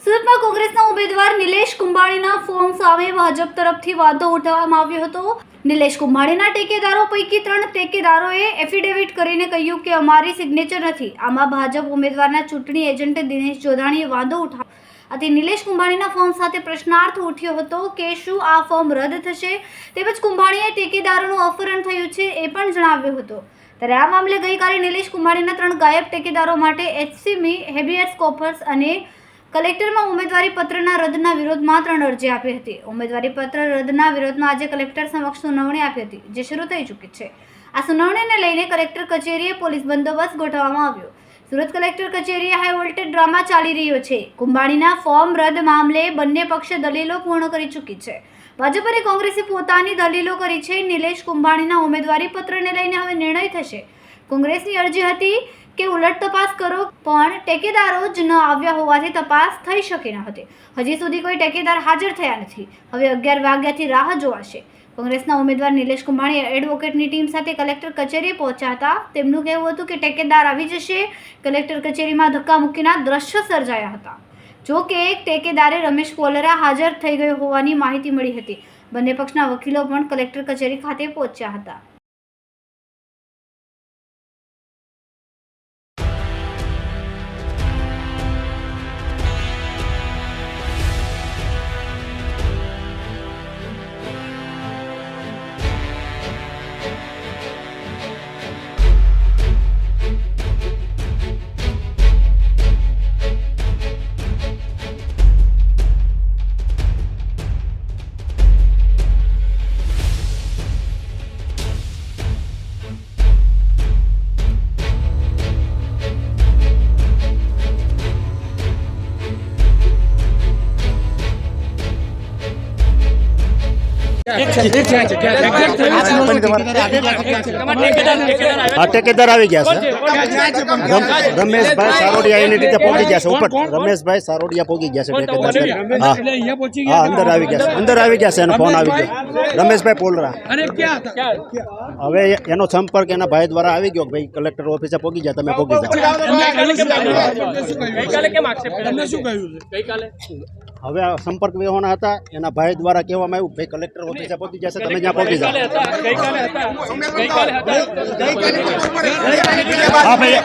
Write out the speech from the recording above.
સુરતમાં કોંગ્રેસના ઉમેદવાર નિલેશ કુંભાણીના ફોર્મ સામે ભાજપ તરફથી વાંધો ઉઠાવવામાં આવ્યો હતો। નિલેશ કુંભાણીના ટેકેદારો પૈકી 3 ટેકેદારોએ એફિડેવિટ કરીને કહ્યું કે અમારી સિગ્નેચર નથી। આમાં ભાજપ ઉમેદવારના ચૂંટણી એજન્ટ દિનેશ જોધાણીએ વાંધો ઉઠાવ્યો। આથી નિલેશ કુંભાણીના ફોર્મ સાથે પ્રશ્નાર્થ ઉઠ્યો હતો કે શું આ ફોર્મ રદ થશે। તેમજ કુંભાણીએ ટેકેદારોનું અપહરણ થયું છે એ પણ જણાવ્યું હતું। ત્યારે આ મામલે ગઈકાલે નિલેશ કુંભાણીના 3 ગાયબ ટેકેદારો માટે એચસીમી હેબિયસ કોર્પસ અને કલેક્ટરમાં ઉમેદવારી પત્રના રદના વિરોધમાં 3 અરજી આપી હતી। ઉમેદવારી પત્ર રદના વિરોધમાં આજે કલેક્ટર સમક્ષ સુનાવણી આપી હતી, જે શરૂ થઈ ચૂકી છે। આ સુનાવણીને લઈને કલેક્ટર કચેરીએ પોલીસ બંદોબસ્ત ગોઠવવામાં આવ્યો। સુરત કલેક્ટર કચેરીએ હાઈ વોલ્ટેજ ડ્રામા ચાલી રહ્યો છે। કુંભાણીના ફોર્મ રદ મામલે બંને પક્ષે દલીલો પૂર્ણ કરી ચૂકી છે। ભાજપ અને કોંગ્રેસે પોતાની દલીલો કરી છે। નિલેશ કુંભાણીના ઉમેદવારી પત્રને લઈને હવે નિર્ણય થશે। કોંગ્રેસની અરજી હતી કે ઉલટ તપાસ કરો, પણ ટેકેદારો જ ન આવ્યા હોવાથી તપાસ થઈ શકી ન હતી। હજી સુધી કોઈ ટેકેદાર હાજર થયા નથી। હવે 11 વાગ્યાથી રાહ જોવાશે। કોંગ્રેસના ઉમેદવાર નિલેશ કુંભાણી એડવોકેટની ટીમ સાથે કલેક્ટર કચેરીએ પહોંચ્યા હતા। તેમનું કહેવું હતું કે ટેકેદાર આવી જશે। કલેક્ટર કચેરીમાં ધક્કામુક્કીના દ્રશ્યો સર્જાયા હતા। જો કે એક ટેકેદારે રમેશ કોલરા હાજર થઈ ગયો હોવાની માહિતી મળી હતી। બંને પક્ષના વકીલો પણ કલેક્ટર કચેરી ખાતે પહોંચ્યા હતા। ટેકેદાર આવી ગયા છે। રમેશભાઈ સારોડિયા એની રીતે પહોંચી ગયા છે ઉપર। રમેશભાઈ સારોડિયા પહોંચી ગયા છે ટેકેદાર। હા, અંદર આવી ગયા છે। અંદર આવી ગયા છે, એનો ફોન આવી ગયો। રમેશભાઈ પોલરા હવે એનો સંપર્ક એના ભાઈ દ્વારા આવી ગયો। ભાઈ કલેક્ટર ઓફિસે પહોંચી ગયા, તમે પહોંચી જાઓ। હવે આ સંપર્ક વિહોણા હતા, એના ભાઈ દ્વારા કહેવામાં આવ્યું ભાઈ કલેક્ટર ઓફિસે પહોંચી જશે, તમે ત્યાં પહોંચી જાઓ। હા ભાઈ।